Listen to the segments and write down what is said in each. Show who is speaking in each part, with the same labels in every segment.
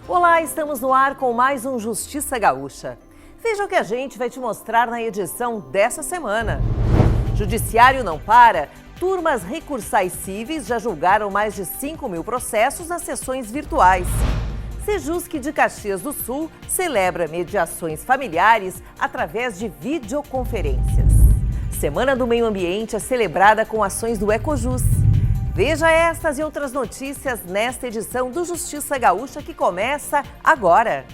Speaker 1: Olá, estamos no ar com mais um Justiça Gaúcha. Veja o que a gente vai te mostrar na edição dessa semana. Judiciário não para. Turmas recursais cíveis já julgaram mais de 5.000 processos nas sessões virtuais. Sejusc de Caxias do Sul celebra mediações familiares através de videoconferências. Semana do Meio Ambiente é celebrada com ações do Ecojus. Veja estas e outras notícias nesta edição do Justiça Gaúcha que começa agora.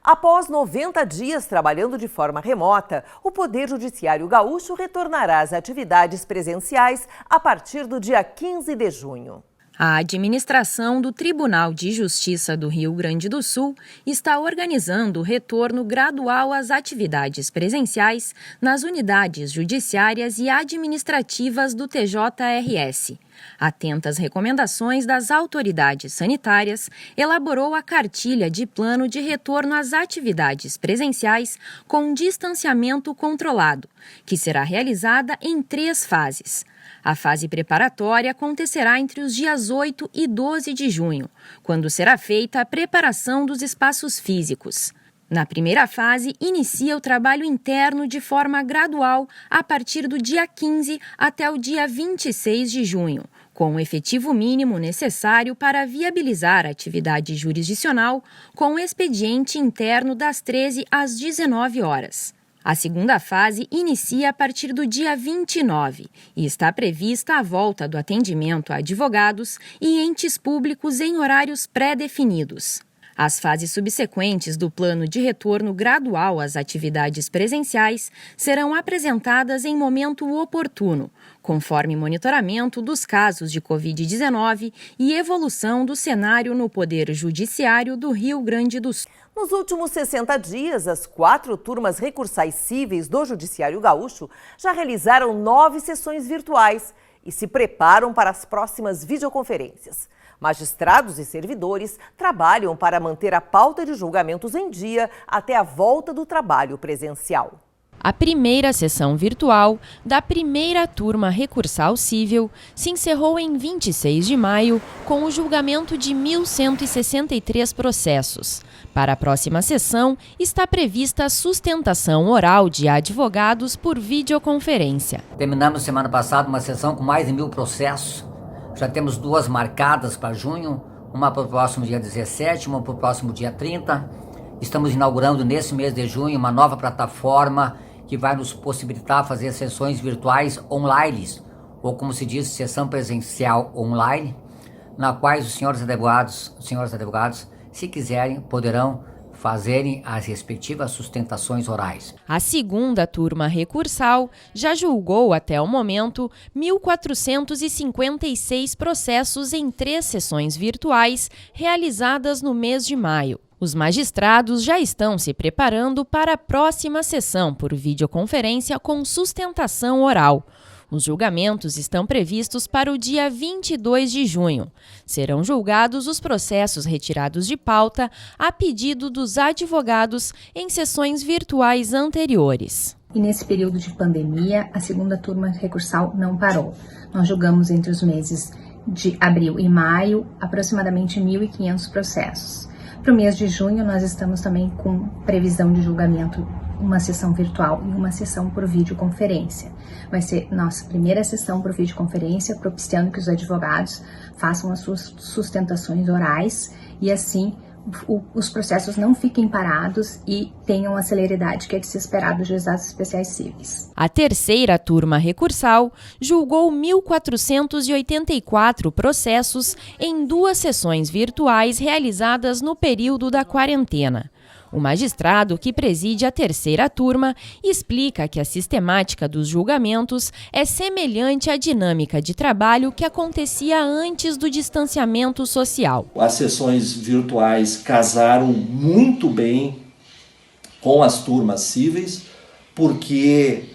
Speaker 1: Após 90 dias trabalhando de forma remota, o Poder Judiciário Gaúcho retornará às atividades presenciais a partir do dia 15 de junho.
Speaker 2: A administração do Tribunal de Justiça do Rio Grande do Sul está organizando o retorno gradual às atividades presenciais nas unidades judiciárias e administrativas do TJRS. Atenta às recomendações das autoridades sanitárias, elaborou a cartilha de plano de retorno às atividades presenciais com distanciamento controlado, que será realizada em 3 fases. A fase preparatória acontecerá entre os dias 8 e 12 de junho, quando será feita a preparação dos espaços físicos. Na primeira fase, inicia o trabalho interno de forma gradual a partir do dia 15 até o dia 26 de junho, com o efetivo mínimo necessário para viabilizar a atividade jurisdicional com o expediente interno das 13 às 19 horas. A segunda fase inicia a partir do dia 29 e está prevista a volta do atendimento a advogados e entes públicos em horários pré-definidos. As fases subsequentes do plano de retorno gradual às atividades presenciais serão apresentadas em momento oportuno, conforme monitoramento dos casos de Covid-19 e evolução do cenário no Poder Judiciário do Rio Grande do Sul.
Speaker 1: Nos últimos 60 dias, as 4 turmas recursais cíveis do Judiciário Gaúcho já realizaram 9 sessões virtuais e se preparam para as próximas videoconferências. Magistrados e servidores trabalham para manter a pauta de julgamentos em dia até a volta do trabalho presencial.
Speaker 2: A primeira sessão virtual da primeira turma recursal cível se encerrou em 26 de maio com o julgamento de 1.163 processos. Para a próxima sessão, está prevista a sustentação oral de advogados por videoconferência.
Speaker 3: Terminamos semana passada uma sessão com mais de 1.000 processos. Já temos 2 marcadas para junho, uma para o próximo dia 17, uma para o próximo dia 30. Estamos inaugurando nesse mês de junho uma nova plataforma que vai nos possibilitar fazer sessões virtuais online, ou como se diz, sessão presencial online, na qual os senhores advogados, se quiserem, poderão fazerem as respectivas sustentações orais.
Speaker 2: A segunda turma recursal já julgou até o momento 1.456 processos em 3 sessões virtuais realizadas no mês de maio. Os magistrados já estão se preparando para a próxima sessão por videoconferência com sustentação oral. Os julgamentos estão previstos para o dia 22 de junho. Serão julgados os processos retirados de pauta a pedido dos advogados em sessões virtuais anteriores.
Speaker 4: E nesse período de pandemia, a segunda turma recursal não parou. Nós julgamos entre os meses de abril e maio aproximadamente 1.500 processos. Para o mês de junho, nós estamos também com previsão de julgamento, uma sessão virtual e uma sessão por videoconferência. Vai ser nossa primeira sessão por videoconferência, propiciando que os advogados façam as suas sustentações orais e assim os processos não fiquem parados e tenham a celeridade que é de se esperar dos juizados especiais cíveis.
Speaker 2: A terceira turma recursal julgou 1.484 processos em 2 sessões virtuais realizadas no período da quarentena. O magistrado que preside a terceira turma explica que a sistemática dos julgamentos é semelhante à dinâmica de trabalho que acontecia antes do distanciamento social.
Speaker 5: As sessões virtuais casaram muito bem com as turmas cíveis, porque,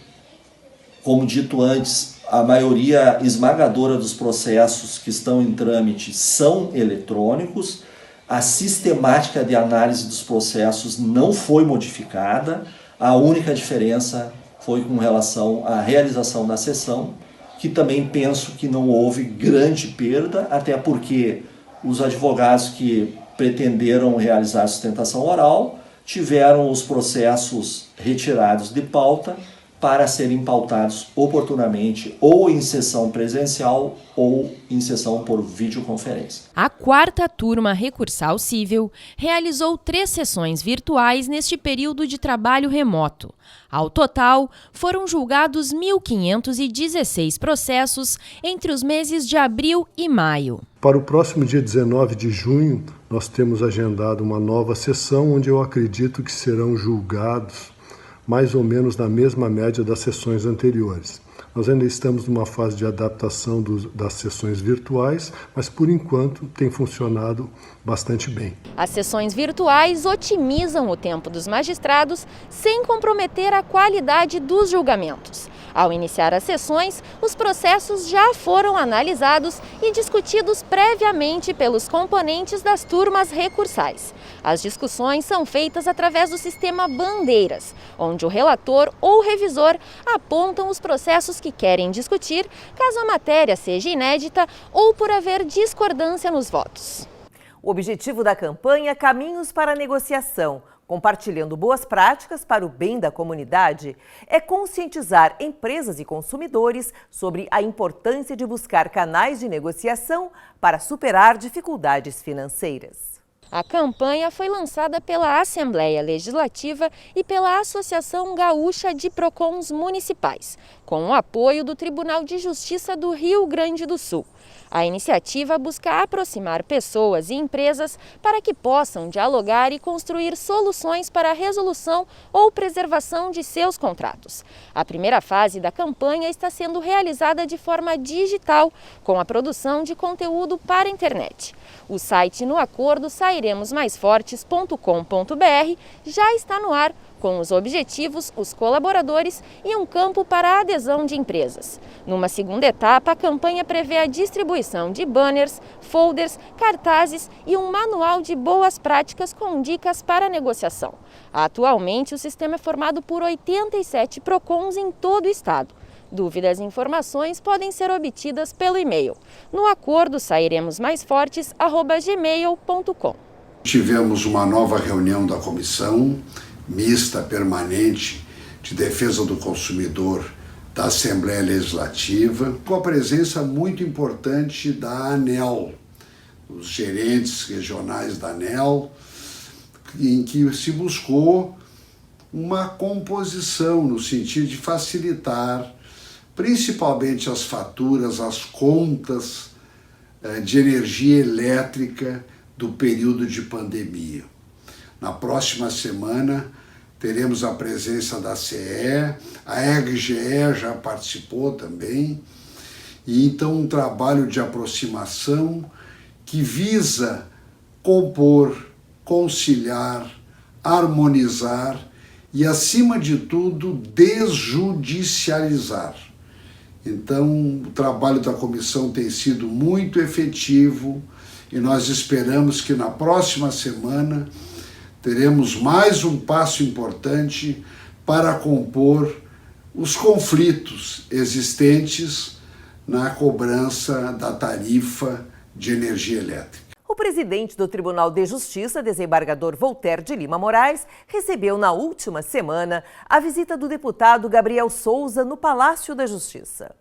Speaker 5: como dito antes, a maioria esmagadora dos processos que estão em trâmite são eletrônicos. a sistemática de análise dos processos não foi modificada, a única diferença foi com relação à realização da sessão, que também penso que não houve grande perda, até porque os advogados que pretenderam realizar a sustentação oral tiveram os processos retirados de pauta para serem pautados oportunamente ou em sessão presencial ou em sessão por videoconferência.
Speaker 2: A quarta turma recursal civil realizou 3 sessões virtuais neste período de trabalho remoto. Ao total, foram julgados 1.516 processos entre os meses de abril e maio.
Speaker 6: Para o próximo dia 19 de junho, nós temos agendado uma nova sessão onde eu acredito que serão julgados mais ou menos na mesma média das sessões anteriores. Nós ainda estamos numa fase de adaptação das sessões virtuais, mas por enquanto tem funcionado bastante bem.
Speaker 2: As sessões virtuais otimizam o tempo dos magistrados sem comprometer a qualidade dos julgamentos. Ao iniciar as sessões, os processos já foram analisados e discutidos previamente pelos componentes das turmas recursais. As discussões são feitas através do sistema Bandeiras, onde o relator ou revisor apontam os processos que querem discutir, caso a matéria seja inédita ou por haver discordância nos votos.
Speaker 1: O objetivo da campanha Caminhos para a Negociação, compartilhando boas práticas para o bem da comunidade, é conscientizar empresas e consumidores sobre a importância de buscar canais de negociação para superar dificuldades financeiras.
Speaker 2: A campanha foi lançada pela Assembleia Legislativa e pela Associação Gaúcha de Procons Municipais, com o apoio do Tribunal de Justiça do Rio Grande do Sul. A iniciativa busca aproximar pessoas e empresas para que possam dialogar e construir soluções para a resolução ou preservação de seus contratos. A primeira fase da campanha está sendo realizada de forma digital, com a produção de conteúdo para a internet. O site No Acordo sairemosmaisfortes.com.br já está no ar, com os objetivos, os colaboradores e um campo para a adesão de empresas. Numa segunda etapa, a campanha prevê a distribuição de banners, folders, cartazes e um manual de boas práticas com dicas para a negociação. Atualmente, o sistema é formado por 87 PROCONs em todo o estado. Dúvidas e informações podem ser obtidas pelo e-mail No Acordo sairemosmaisfortes@gmail.com.
Speaker 7: Tivemos uma nova reunião da comissão mista permanente de defesa do consumidor da Assembleia Legislativa, com a presença muito importante da ANEEL, os gerentes regionais da ANEEL, em que se buscou uma composição no sentido de facilitar principalmente as faturas, as contas de energia elétrica do período de pandemia. Na próxima semana teremos a presença da CE, a RGE já participou também, e então um trabalho de aproximação que visa compor, conciliar, harmonizar e, acima de tudo, desjudicializar. Então, o trabalho da comissão tem sido muito efetivo e nós esperamos que na próxima semana teremos mais um passo importante para compor os conflitos existentes na cobrança da tarifa de energia elétrica.
Speaker 1: O presidente do Tribunal de Justiça, desembargador Voltaire de Lima Moraes, recebeu na última semana a visita do deputado Gabriel Souza no Palácio da Justiça.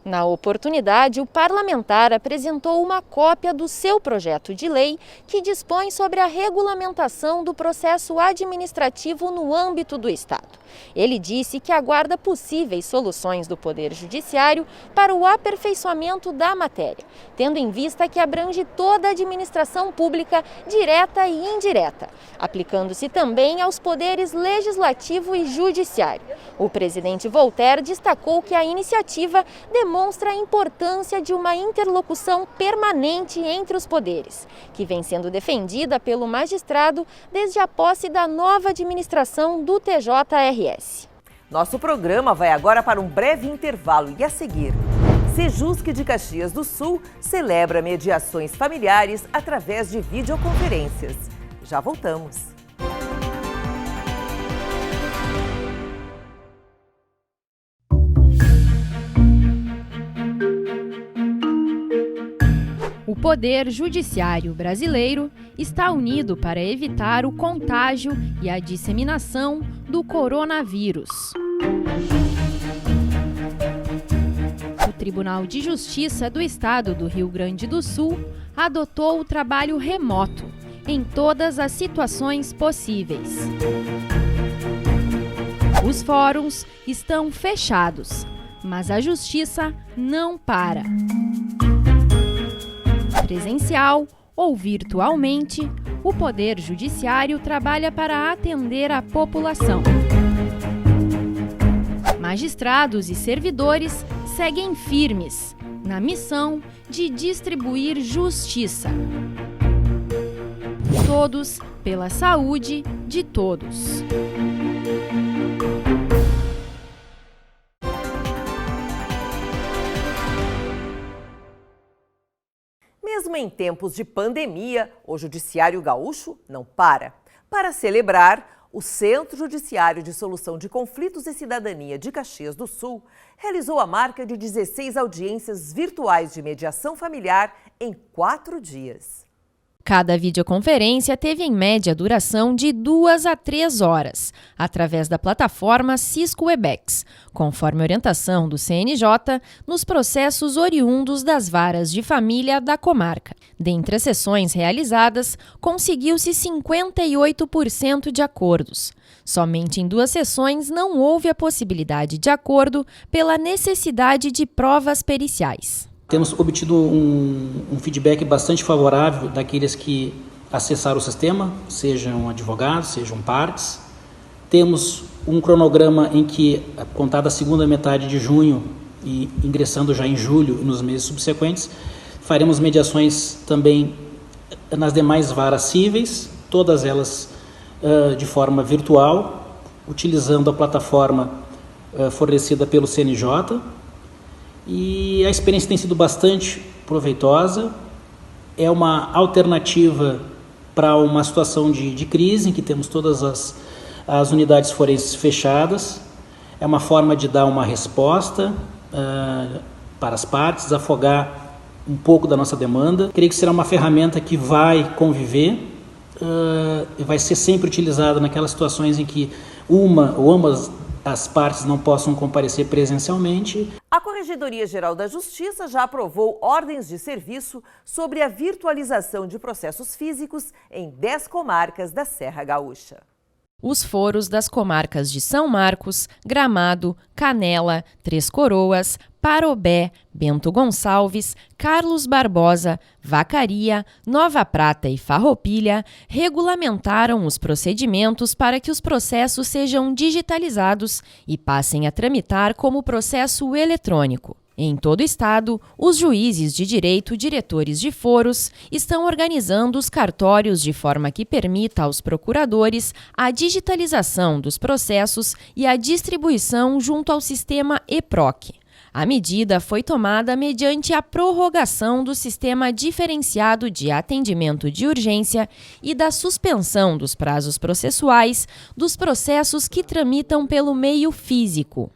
Speaker 2: Na oportunidade, o parlamentar apresentou uma cópia do seu projeto de lei que dispõe sobre a regulamentação do processo administrativo no âmbito do Estado. Ele disse que aguarda possíveis soluções do Poder Judiciário para o aperfeiçoamento da matéria, tendo em vista que abrange toda a administração pública, direta e indireta, aplicando-se também aos poderes legislativo e judiciário. O presidente Voltaire destacou que a iniciativa demonstra a importância de uma interlocução permanente entre os poderes, que vem sendo defendida pelo magistrado desde a posse da nova administração do TJRS.
Speaker 1: Nosso programa vai agora para um breve intervalo e, a seguir, Sejusc de Caxias do Sul celebra mediações familiares através de videoconferências. Já voltamos.
Speaker 2: O Poder Judiciário brasileiro está unido para evitar o contágio e a disseminação do coronavírus. O Tribunal de Justiça do Estado do Rio Grande do Sul adotou o trabalho remoto em todas as situações possíveis. Os fóruns estão fechados, mas a Justiça não para. Presencial ou virtualmente, o Poder Judiciário trabalha para atender a população. Magistrados e servidores seguem firmes na missão de distribuir justiça. Todos pela saúde de todos.
Speaker 1: Mesmo em tempos de pandemia, o Judiciário Gaúcho não para. Para celebrar, o Centro Judiciário de Solução de Conflitos e Cidadania de Caxias do Sul realizou a marca de 16 audiências virtuais de mediação familiar em 4 dias.
Speaker 2: Cada videoconferência teve em média duração de 2 a 3 horas, através da plataforma Cisco Webex, conforme orientação do CNJ, nos processos oriundos das varas de família da comarca. Dentre as sessões realizadas, conseguiu-se 58% de acordos. Somente em 2 sessões não houve a possibilidade de acordo pela necessidade de provas periciais.
Speaker 8: Temos obtido um feedback bastante favorável daqueles que acessaram o sistema, sejam advogados, sejam partes. Temos um cronograma em que, contada a segunda metade de junho e ingressando já em julho e nos meses subsequentes, faremos mediações também nas demais varas cíveis, todas elas de forma virtual, utilizando a plataforma fornecida pelo CNJ. E a experiência tem sido bastante proveitosa, é uma alternativa para uma situação de crise, em que temos todas as unidades forenses fechadas, é uma forma de dar uma resposta para as partes, desafogar um pouco da nossa demanda. Creio que será uma ferramenta que vai conviver e vai ser sempre utilizada naquelas situações em que uma ou ambas as partes não possam comparecer presencialmente.
Speaker 1: A Corregedoria-Geral da Justiça já aprovou ordens de serviço sobre a virtualização de processos físicos em 10 comarcas da Serra Gaúcha.
Speaker 2: Os foros das comarcas de São Marcos, Gramado, Canela, Três Coroas, Parobé, Bento Gonçalves, Carlos Barbosa, Vacaria, Nova Prata e Farroupilha regulamentaram os procedimentos para que os processos sejam digitalizados e passem a tramitar como processo eletrônico. Em todo o estado, os juízes de direito, diretores de foros, estão organizando os cartórios de forma que permita aos procuradores a digitalização dos processos e a distribuição junto ao sistema EPROC. A medida foi tomada mediante a prorrogação do Sistema Diferenciado de Atendimento de Urgência e da suspensão dos prazos processuais dos processos que tramitam pelo meio físico.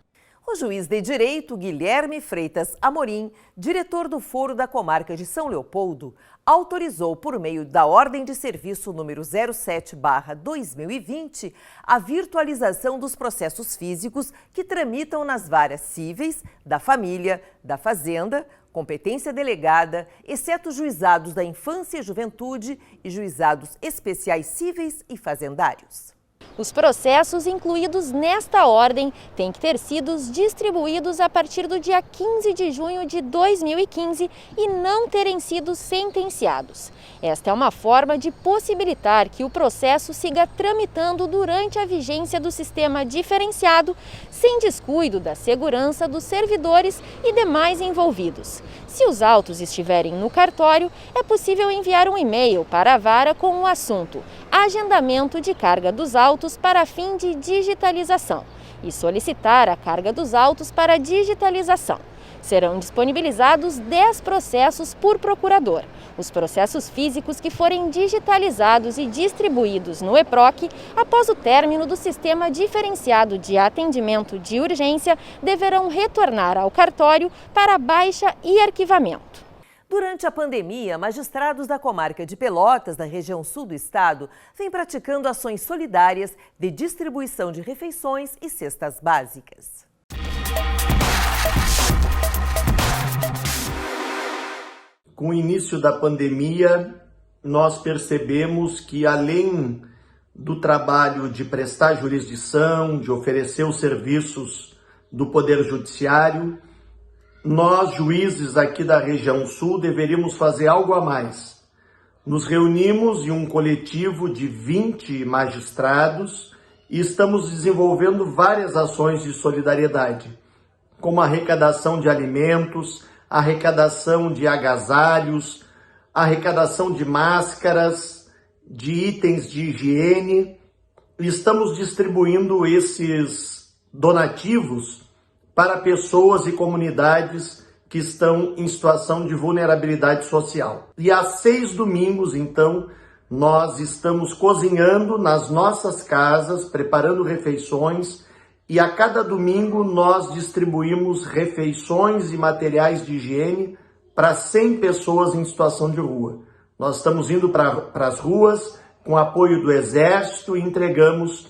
Speaker 1: O juiz de direito Guilherme Freitas Amorim, diretor do Foro da Comarca de São Leopoldo, autorizou por meio da Ordem de Serviço número 07/2020 a virtualização dos processos físicos que tramitam nas varas cíveis, da família, da fazenda, competência delegada, exceto juizados da infância e juventude e juizados especiais cíveis e fazendários.
Speaker 2: Os processos incluídos nesta ordem têm que ter sido distribuídos a partir do dia 15 de junho de 2015 e não terem sido sentenciados. Esta é uma forma de possibilitar que o processo siga tramitando durante a vigência do sistema diferenciado, sem descuido da segurança dos servidores e demais envolvidos. Se os autos estiverem no cartório, é possível enviar um e-mail para a vara com o assunto agendamento de carga dos autos para fim de digitalização e solicitar a carga dos autos para digitalização. Serão disponibilizados 10 processos por procurador. Os processos físicos que forem digitalizados e distribuídos no EPROC após o término do Sistema Diferenciado de Atendimento de Urgência deverão retornar ao cartório para baixa e arquivamento.
Speaker 1: Durante a pandemia, magistrados da comarca de Pelotas, da região sul do estado, vêm praticando ações solidárias de distribuição de refeições e cestas básicas.
Speaker 9: Com o início da pandemia, nós percebemos que, além do trabalho de prestar jurisdição, de oferecer os serviços do Poder Judiciário, nós, juízes aqui da região sul, deveríamos fazer algo a mais. Nos reunimos em um coletivo de 20 magistrados e estamos desenvolvendo várias ações de solidariedade, como a arrecadação de alimentos, a arrecadação de agasalhos, a arrecadação de máscaras, de itens de higiene. Estamos distribuindo esses donativos para pessoas e comunidades que estão em situação de vulnerabilidade social. E há 6 domingos, então, nós estamos cozinhando nas nossas casas, preparando refeições, e a cada domingo nós distribuímos refeições e materiais de higiene para 100 pessoas em situação de rua. Nós estamos indo para as ruas com apoio do Exército e entregamos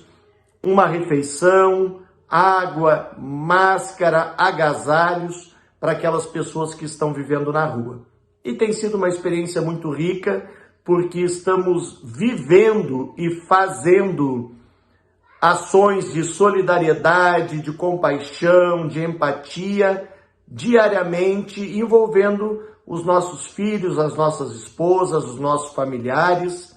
Speaker 9: uma refeição, água, máscara, agasalhos para aquelas pessoas que estão vivendo na rua. E tem sido uma experiência muito rica, porque estamos vivendo e fazendo ações de solidariedade, de compaixão, de empatia, diariamente, envolvendo os nossos filhos, as nossas esposas, os nossos familiares.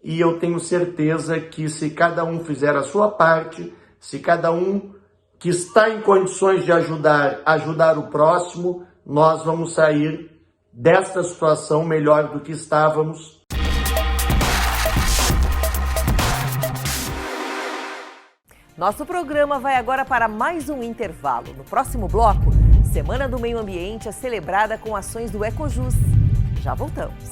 Speaker 9: E eu tenho certeza que, se cada um fizer a sua parte, se cada um que está em condições de ajudar o próximo, nós vamos sair desta situação melhor do que estávamos.
Speaker 1: Nosso programa vai agora para mais um intervalo. No próximo bloco, Semana do Meio Ambiente é celebrada com ações do Ecojus. Já voltamos.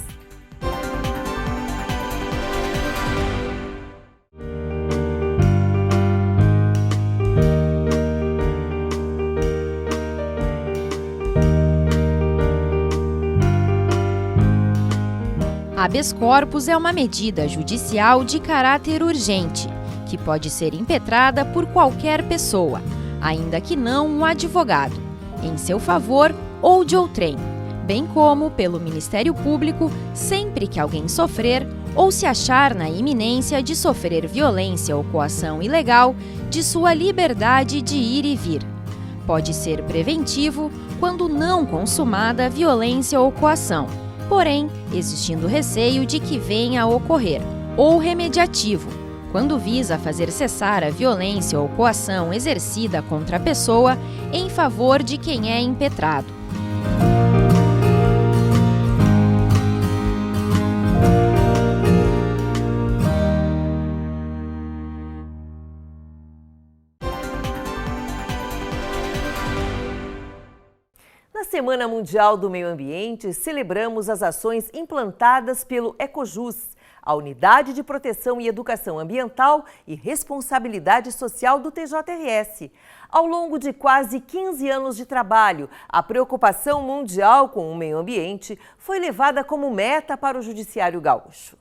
Speaker 2: Habeas corpus é uma medida judicial de caráter urgente, que pode ser impetrada por qualquer pessoa, ainda que não um advogado, em seu favor ou de outrem, bem como pelo Ministério Público sempre que alguém sofrer ou se achar na iminência de sofrer violência ou coação ilegal de sua liberdade de ir e vir. Pode ser preventivo quando não consumada violência ou coação, porém, existindo receio de que venha a ocorrer, ou remediativo, quando visa fazer cessar a violência ou coação exercida contra a pessoa em favor de quem é impetrado.
Speaker 1: Na Semana Mundial do Meio Ambiente, celebramos as ações implantadas pelo Ecojus, a Unidade de Proteção e Educação Ambiental e Responsabilidade Social do TJRS. Ao longo de quase 15 anos de trabalho, a preocupação mundial com o meio ambiente foi levada como meta para o Judiciário Gaúcho.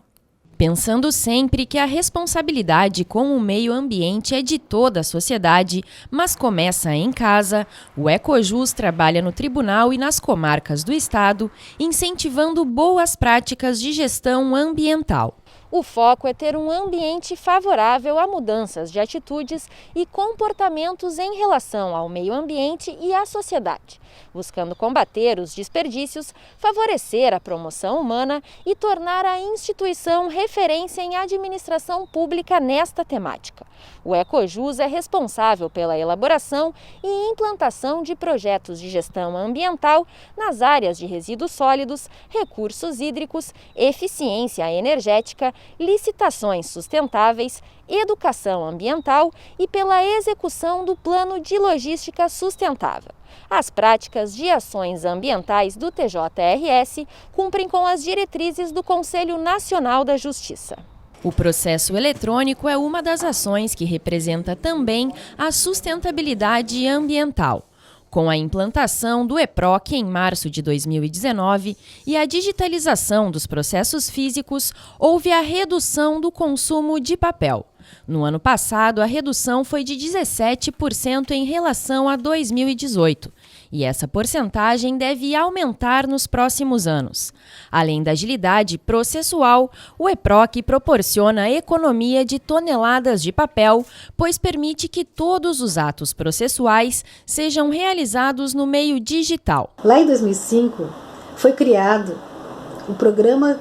Speaker 2: Pensando sempre que a responsabilidade com o meio ambiente é de toda a sociedade, mas começa em casa, o Ecojus trabalha no tribunal e nas comarcas do estado, incentivando boas práticas de gestão ambiental. O foco é ter um ambiente favorável a mudanças de atitudes e comportamentos em relação ao meio ambiente e à sociedade, buscando combater os desperdícios, favorecer a promoção humana e tornar a instituição referência em administração pública nesta temática. O Ecojus é responsável pela elaboração e implantação de projetos de gestão ambiental nas áreas de resíduos sólidos, recursos hídricos, eficiência energética, licitações sustentáveis, educação ambiental e pela execução do Plano de Logística Sustentável. As práticas de ações ambientais do TJRS cumprem com as diretrizes do Conselho Nacional da Justiça. O processo eletrônico é uma das ações que representa também a sustentabilidade ambiental. Com a implantação do EPROC em março de 2019 e a digitalização dos processos físicos, houve a redução do consumo de papel. No ano passado, a redução foi de 17% em relação a 2018. E essa porcentagem deve aumentar nos próximos anos. Além da agilidade processual, o EPROC proporciona a economia de toneladas de papel, pois permite que todos os atos processuais sejam realizados no meio digital.
Speaker 10: Lá em 2005, foi criado o Programa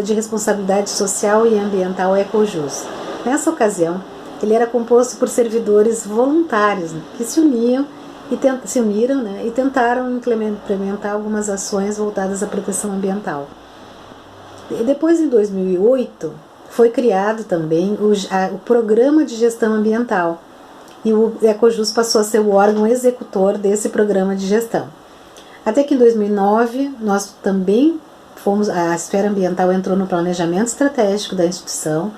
Speaker 10: de Responsabilidade Social e Ambiental Ecojus. Nessa ocasião, ele era composto por servidores voluntários, que se uniram e tentaram implementar algumas ações voltadas à proteção ambiental. E depois, em 2008, foi criado também o Programa de Gestão Ambiental, e o Ecojus passou a ser o órgão executor desse programa de gestão. Até que em 2009, nós também a esfera ambiental entrou no planejamento estratégico da instituição,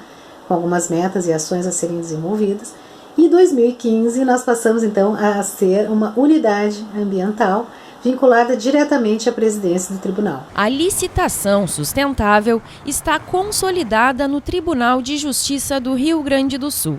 Speaker 10: com algumas metas e ações a serem desenvolvidas. E em 2015 nós passamos então a ser uma unidade ambiental vinculada diretamente à presidência do tribunal.
Speaker 2: A licitação sustentável está consolidada no Tribunal de Justiça do Rio Grande do Sul.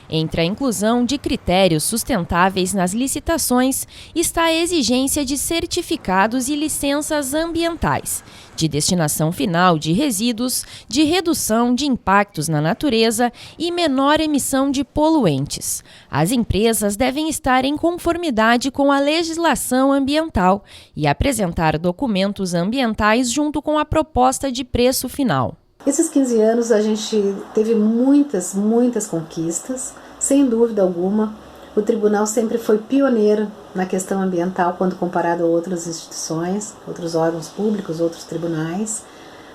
Speaker 2: Entre a inclusão de critérios sustentáveis nas licitações está a exigência de certificados e licenças ambientais, de destinação final de resíduos, de redução de impactos na natureza e menor emissão de poluentes. As empresas devem estar em conformidade com a legislação ambiental e apresentar documentos ambientais junto com a proposta de preço final.
Speaker 10: Esses 15 anos a gente teve muitas conquistas, sem dúvida alguma. O tribunal sempre foi pioneiro na questão ambiental quando comparado a outras instituições, outros órgãos públicos, outros tribunais.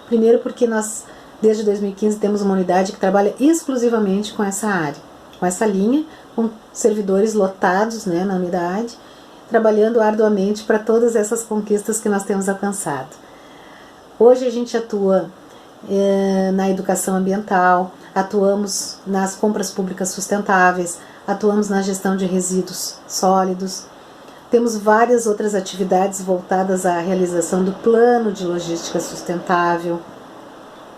Speaker 10: Primeiro porque nós, desde 2015, temos uma unidade que trabalha exclusivamente com essa área, com essa linha, com servidores lotados na unidade, trabalhando arduamente para todas essas conquistas que nós temos alcançado. Hoje a gente atua na educação ambiental, atuamos nas compras públicas sustentáveis, atuamos na gestão de resíduos sólidos. Temos várias outras atividades voltadas à realização do Plano de Logística Sustentável,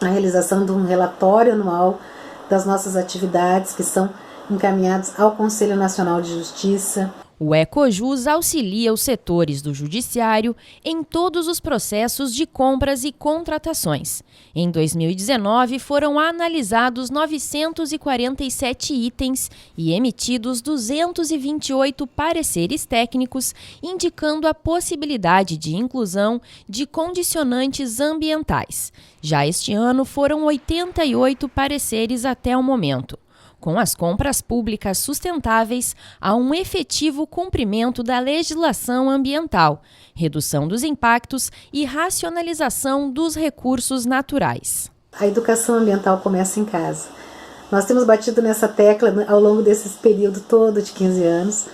Speaker 10: a realização de um relatório anual das nossas atividades que são encaminhados ao Conselho Nacional de Justiça.
Speaker 2: O Ecojus auxilia os setores do judiciário em todos os processos de compras e contratações. Em 2019, foram analisados 947 itens e emitidos 228 pareceres técnicos, indicando a possibilidade de inclusão de condicionantes ambientais. Já este ano, foram 88 pareceres até o momento. Com as compras públicas sustentáveis, há um efetivo cumprimento da legislação ambiental, redução dos impactos e racionalização dos recursos naturais.
Speaker 10: A educação ambiental começa em casa. Nós temos batido nessa tecla ao longo desse período todo de 15 anos,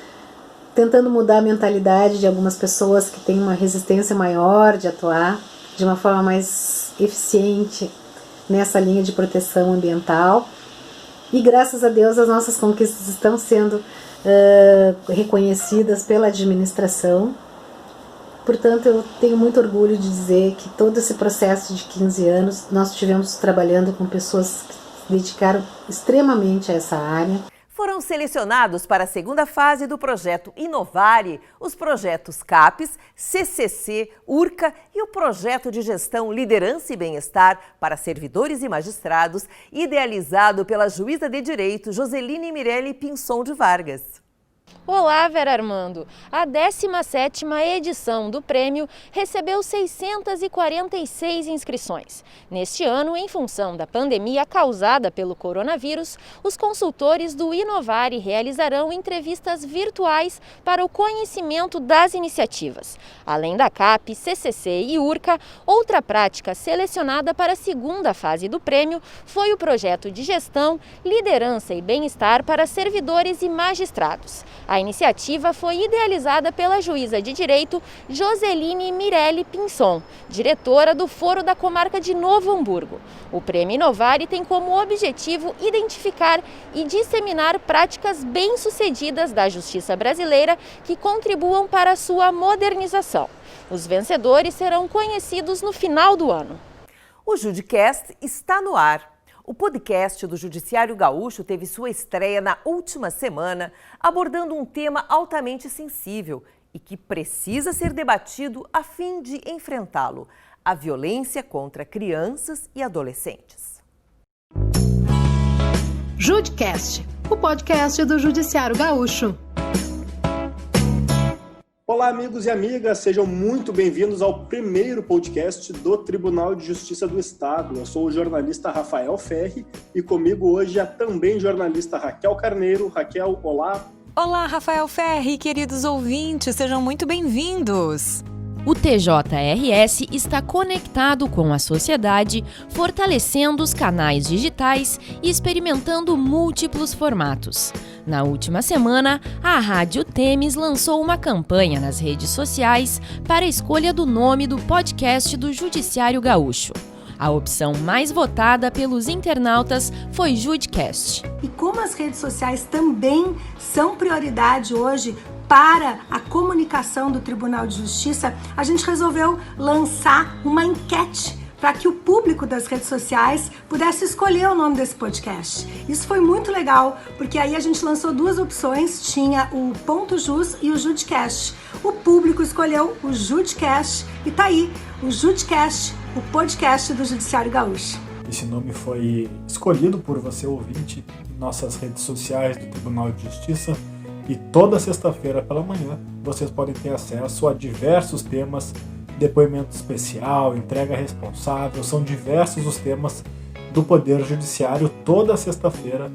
Speaker 10: tentando mudar a mentalidade de algumas pessoas que têm uma resistência maior de atuar de uma forma mais eficiente nessa linha de proteção ambiental. E graças a Deus as nossas conquistas estão sendo reconhecidas pela administração. Portanto, eu tenho muito orgulho de dizer que todo esse processo de 15 anos nós estivemos trabalhando com pessoas que se dedicaram extremamente a essa área.
Speaker 1: Foram selecionados para a segunda fase do projeto Inovare os projetos CAPES, CCC, URCA e o projeto de gestão Liderança e Bem-Estar para servidores e magistrados, idealizado pela juíza de direito Joseline Mirelli Pinson de Vargas.
Speaker 2: Olá, Vera Armando! A 17ª edição do prêmio recebeu 646 inscrições. Neste ano, em função da pandemia causada pelo coronavírus, os consultores do Inovare realizarão entrevistas virtuais para o conhecimento das iniciativas. Além da CAP, CCC e URCA, outra prática selecionada para a segunda fase do prêmio foi o projeto de gestão, liderança e bem-estar para servidores e magistrados. A iniciativa foi idealizada pela juíza de direito Joseline Mirelli Pinson, diretora do Foro da Comarca de Novo Hamburgo. O Prêmio Inovare tem como objetivo identificar e disseminar práticas bem-sucedidas da justiça brasileira que contribuam para a sua modernização. Os vencedores serão conhecidos no final do ano.
Speaker 1: O Judicast está no ar. O podcast do Judiciário Gaúcho teve sua estreia na última semana, abordando um tema altamente sensível e que precisa ser debatido a fim de enfrentá-lo: a violência contra crianças e adolescentes.
Speaker 11: Judicast, o podcast do Judiciário Gaúcho.
Speaker 12: Olá, amigos e amigas, sejam muito bem-vindos ao primeiro podcast do Tribunal de Justiça do Estado. Eu sou o jornalista Rafael Ferri e comigo hoje é também jornalista Raquel Carneiro. Raquel, olá.
Speaker 13: Olá, Rafael Ferri, queridos ouvintes, sejam muito bem-vindos.
Speaker 2: O TJRS está conectado com a sociedade, fortalecendo os canais digitais e experimentando múltiplos formatos. Na última semana, a Rádio Temes lançou uma campanha nas redes sociais para a escolha do nome do podcast do Judiciário Gaúcho. A opção mais votada pelos internautas foi Judicast.
Speaker 14: E como as redes sociais também são prioridade hoje para a comunicação do Tribunal de Justiça, a gente resolveu lançar uma enquete para que o público das redes sociais pudesse escolher o nome desse podcast. Isso foi muito legal, porque aí a gente lançou duas opções, tinha o Ponto Jus e o Judicast. O público escolheu o Judicast e tá aí, o Judicast, o podcast do Judiciário Gaúcho.
Speaker 15: Esse nome foi escolhido por você, ouvinte, em nossas redes sociais do Tribunal de Justiça. E toda sexta-feira pela manhã vocês podem ter acesso a diversos temas, depoimento especial, entrega responsável, são diversos os temas do Poder Judiciário toda sexta-feira,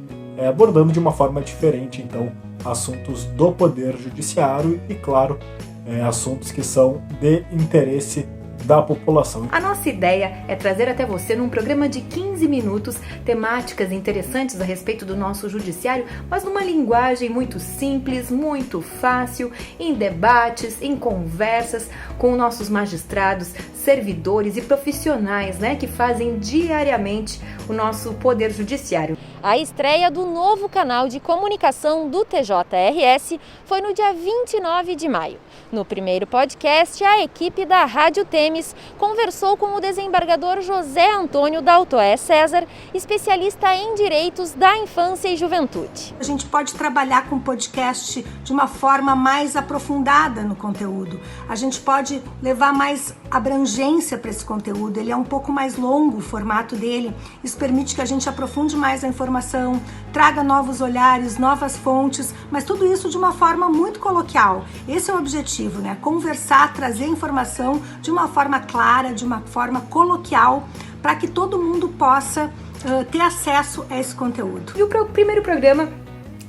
Speaker 15: abordando de uma forma diferente, então, assuntos do Poder Judiciário e, claro, assuntos que são de interesse da população.
Speaker 16: A nossa ideia é trazer até você, num programa de 15 minutos, temáticas interessantes a respeito do nosso judiciário, mas numa linguagem muito simples, muito fácil, em debates, em conversas com nossos magistrados, servidores e profissionais, que fazem diariamente o nosso Poder Judiciário.
Speaker 2: A estreia do novo canal de comunicação do TJRS foi no dia 29 de maio. No primeiro podcast, a equipe da Rádio Temes conversou com o desembargador José Antônio Daltoé César, especialista em direitos da infância e juventude.
Speaker 14: A gente pode trabalhar com podcast de uma forma mais aprofundada no conteúdo. A gente pode levar mais abrangência para esse conteúdo. Ele é um pouco mais longo, o formato dele. Isso permite que a gente aprofunde mais a informação, traga novos olhares, novas fontes, mas tudo isso de uma forma muito coloquial. Esse é o objetivo, conversar, trazer informação de uma forma clara, de uma forma coloquial, para que todo mundo possa ter acesso a esse conteúdo.
Speaker 16: E o primeiro programa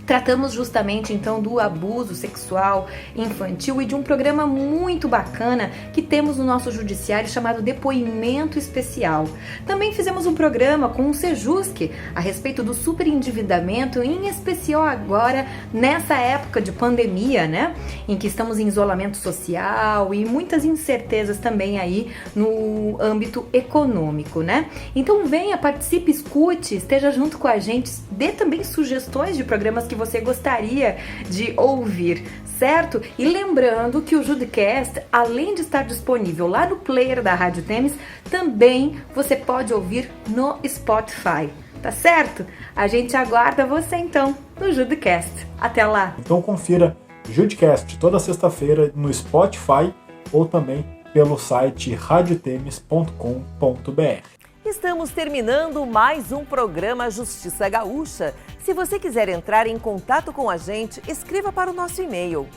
Speaker 16: tratamos justamente então do abuso sexual infantil e de um programa muito bacana que temos no nosso judiciário chamado Depoimento Especial. Também fizemos um programa com o Sejusc a respeito do superendividamento, em especial agora nessa época de pandemia, em que estamos em isolamento social e muitas incertezas também aí no âmbito econômico, Então venha, participe, escute, esteja junto com a gente, dê também sugestões de programas que você gostaria de ouvir, certo? E lembrando que o Judicast, além de estar disponível lá no player da Rádio Temes, também você pode ouvir no Spotify, tá certo? A gente aguarda você então no Judicast. Até lá!
Speaker 15: Então confira Judicast toda sexta-feira no Spotify ou também pelo site radiotemes.com.br.
Speaker 1: Estamos terminando mais um programa Justiça Gaúcha. Se você quiser entrar em contato com a gente, escreva para o nosso e-mail.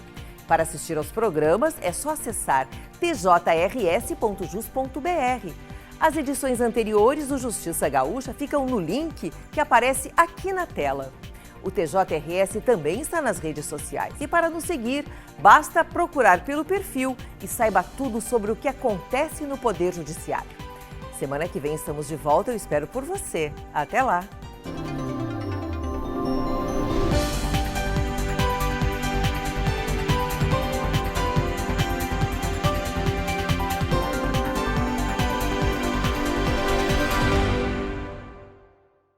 Speaker 1: Para assistir aos programas, é só acessar tjrs.jus.br. As edições anteriores do Justiça Gaúcha ficam no link que aparece aqui na tela. O TJRS também está nas redes sociais. E para nos seguir, basta procurar pelo perfil e saiba tudo sobre o que acontece no Poder Judiciário. Semana que vem estamos de volta, eu espero por você. Até lá!